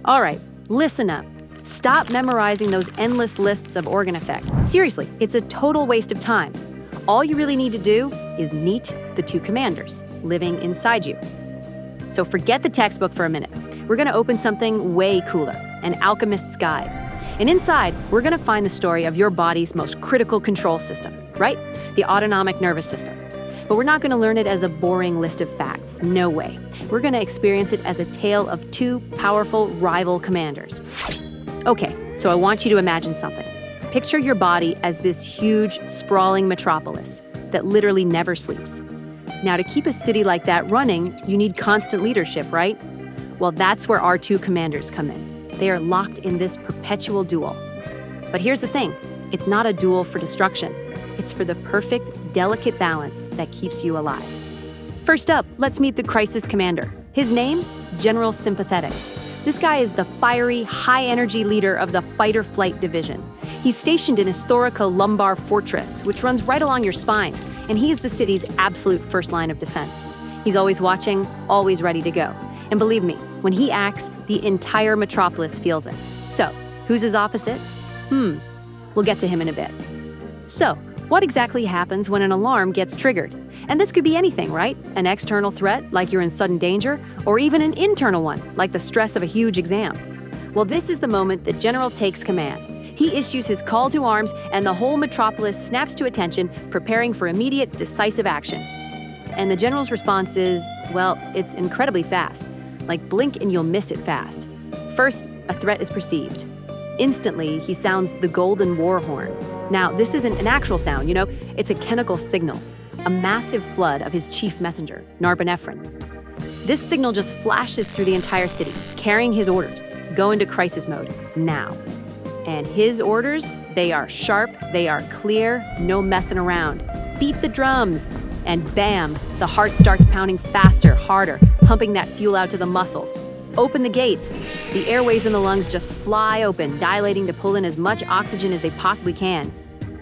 All right, listen up. Stop memorizing those endless lists of organ effects. Seriously, it's a total waste of time. All you really need to do is meet the two commanders living inside you. So forget the textbook for a minute. We're going to open something way cooler, an alchemist's guide. And inside, we're going to find the story of your body's most critical control system, right? The autonomic nervous system. But we're not going to learn it as a boring list of facts. No way. We're going to experience it as a tale of two powerful rival commanders. Okay, so I want you to imagine something. Picture your body as this huge, sprawling metropolis that literally never sleeps. Now, to keep a city like that running, you need constant leadership, right? Well, that's where our two commanders come in. They are locked in this perpetual duel. But here's the thing, it's not a duel for destruction. It's for the perfect, delicate balance that keeps you alive. First up, let's meet the crisis commander. His name, General Sympathetic. This guy is the fiery, high-energy leader of the fight-or-flight division. He's stationed in his Thoracolumbar fortress, which runs right along your spine, and he is the city's absolute first line of defense. He's always watching, always ready to go. And believe me, when he acts, the entire metropolis feels it. So, who's his opposite? We'll get to him in a bit. So, what exactly happens when an alarm gets triggered? And this could be anything, right? An external threat, like you're in sudden danger, or even an internal one, like the stress of a huge exam. Well, this is the moment the general takes command. He issues his call to arms, and the whole metropolis snaps to attention, preparing for immediate, decisive action. And the general's response is, well, it's incredibly fast. Like blink and you'll miss it fast. First, a threat is perceived. Instantly, he sounds the golden war horn. Now, this isn't an actual sound, it's a chemical signal, a massive flood of his chief messenger, Norepinephrine. This signal just flashes through the entire city, carrying his orders. Go into crisis mode, now. And his orders, they are sharp, they are clear, no messing around. Beat the drums. And bam, the heart starts pounding faster, harder, pumping that fuel out to the muscles. Open the gates. The airways in the lungs just fly open, dilating to pull in as much oxygen as they possibly can.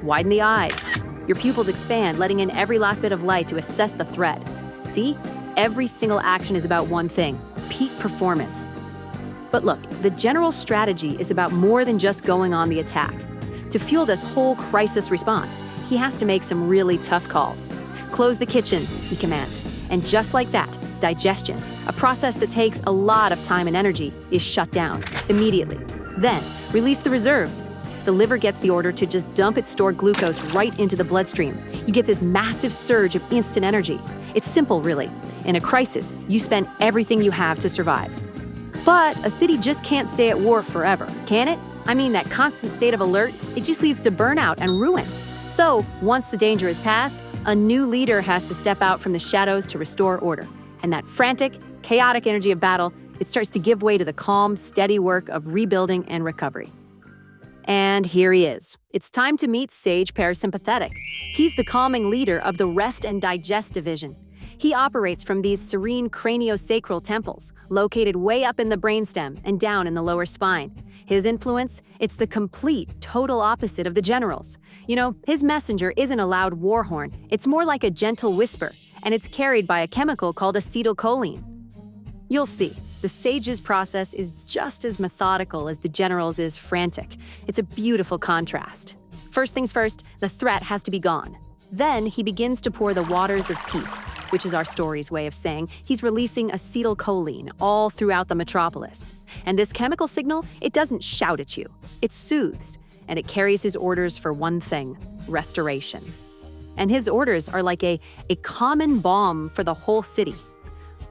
Widen the eyes. Your pupils expand, letting in every last bit of light to assess the threat. See? Every single action is about one thing: peak performance. But look, the general's strategy is about more than just going on the attack. To fuel this whole crisis response, he has to make some really tough calls. Close the kitchens, he commands. And just like that, digestion, a process that takes a lot of time and energy, is shut down immediately. Then, release the reserves. The liver gets the order to just dump its stored glucose right into the bloodstream. You get this massive surge of instant energy. It's simple, really. In a crisis, you spend everything you have to survive. But a city just can't stay at war forever, can it? I mean, that constant state of alert, it just leads to burnout and ruin. So, once the danger is past, a new leader has to step out from the shadows to restore order. And that frantic, chaotic energy of battle, it starts to give way to the calm, steady work of rebuilding and recovery. And here he is. It's time to meet Sage Parasympathetic. He's the calming leader of the Rest and Digest division. He operates from these serene craniosacral temples, located way up in the brainstem and down in the lower spine. His influence, it's the complete, total opposite of the general's. His messenger isn't a loud war horn, it's more like a gentle whisper, and it's carried by a chemical called acetylcholine. You'll see, the sage's process is just as methodical as the general's is frantic. It's a beautiful contrast. First things first, the threat has to be gone. Then he begins to pour the waters of peace, which is our story's way of saying he's releasing acetylcholine all throughout the metropolis. And this chemical signal, it doesn't shout at you. It soothes, and it carries his orders for one thing: restoration. And his orders are like a common balm for the whole city.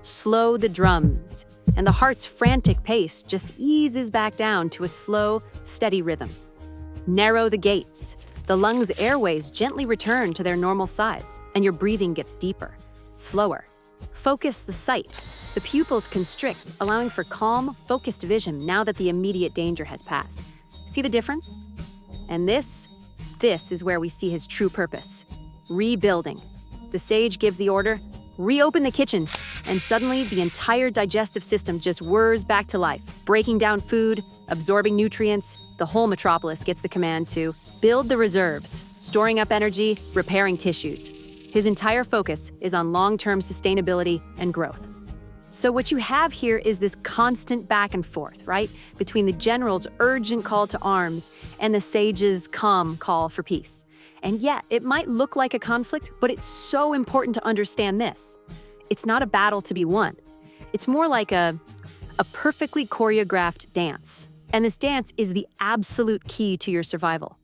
Slow the drums, and the heart's frantic pace just eases back down to a slow, steady rhythm. Narrow the gates. The lungs' airways gently return to their normal size, and your breathing gets deeper, slower. Focus the sight. The pupils constrict, allowing for calm, focused vision now that the immediate danger has passed. See the difference? And this is where we see his true purpose: rebuilding. The sage gives the order, reopen the kitchens, and suddenly the entire digestive system just whirs back to life, breaking down food, absorbing nutrients. The whole metropolis gets the command to build the reserves, storing up energy, repairing tissues. His entire focus is on long-term sustainability and growth. So what you have here is this constant back and forth, right? Between the general's urgent call to arms and the sage's calm call for peace. And yeah, it might look like a conflict, but it's so important to understand this. It's not a battle to be won. It's more like a perfectly choreographed dance. And this dance is the absolute key to your survival.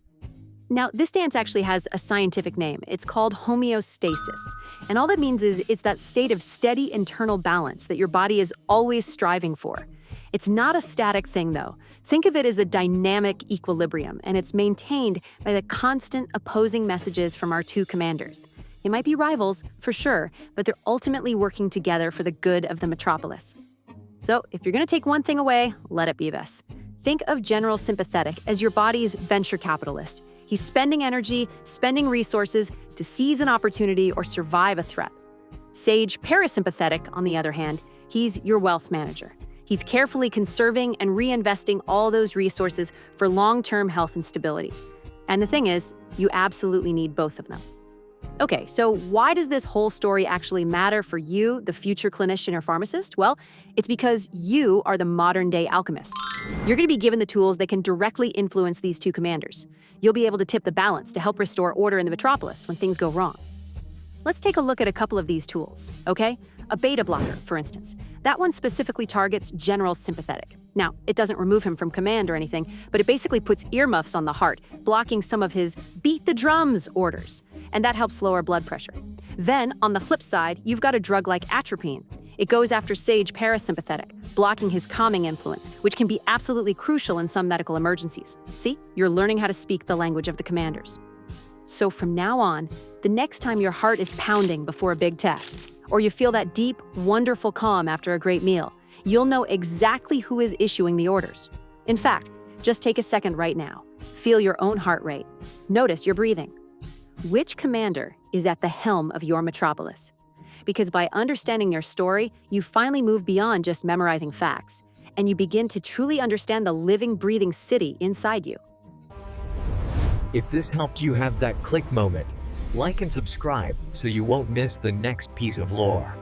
Now, this dance actually has a scientific name. It's called homeostasis. And all that means is it's that state of steady internal balance that your body is always striving for. It's not a static thing, though. Think of it as a dynamic equilibrium, and it's maintained by the constant opposing messages from our two commanders. They might be rivals, for sure, but they're ultimately working together for the good of the Metropolis. So, if you're going to take one thing away, let it be this. Think of General Sympathetic as your body's venture capitalist. He's spending energy, spending resources to seize an opportunity or survive a threat. Sage Parasympathetic, on the other hand, he's your wealth manager. He's carefully conserving and reinvesting all those resources for long-term health and stability. And the thing is, you absolutely need both of them. Okay, so why does this whole story actually matter for you, the future clinician or pharmacist? Well, it's because you are the modern-day alchemist. You're going to be given the tools that can directly influence these two commanders. You'll be able to tip the balance to help restore order in the Metropolis when things go wrong. Let's take a look at a couple of these tools, okay? A beta blocker, for instance. That one specifically targets General Sympathetic. Now, it doesn't remove him from command or anything, but it basically puts earmuffs on the heart, blocking some of his beat the drums orders, and that helps lower blood pressure. Then, on the flip side, you've got a drug like Atropine. It goes after Sage Parasympathetic, blocking his calming influence, which can be absolutely crucial in some medical emergencies. See, you're learning how to speak the language of the commanders. So from now on, the next time your heart is pounding before a big test, or you feel that deep, wonderful calm after a great meal, you'll know exactly who is issuing the orders. In fact, just take a second right now. Feel your own heart rate. Notice your breathing. Which commander is at the helm of your Metropolis? Because by understanding your story, you finally move beyond just memorizing facts, and you begin to truly understand the living, breathing city inside you. If this helped you have that click moment, like and subscribe so you won't miss the next piece of lore.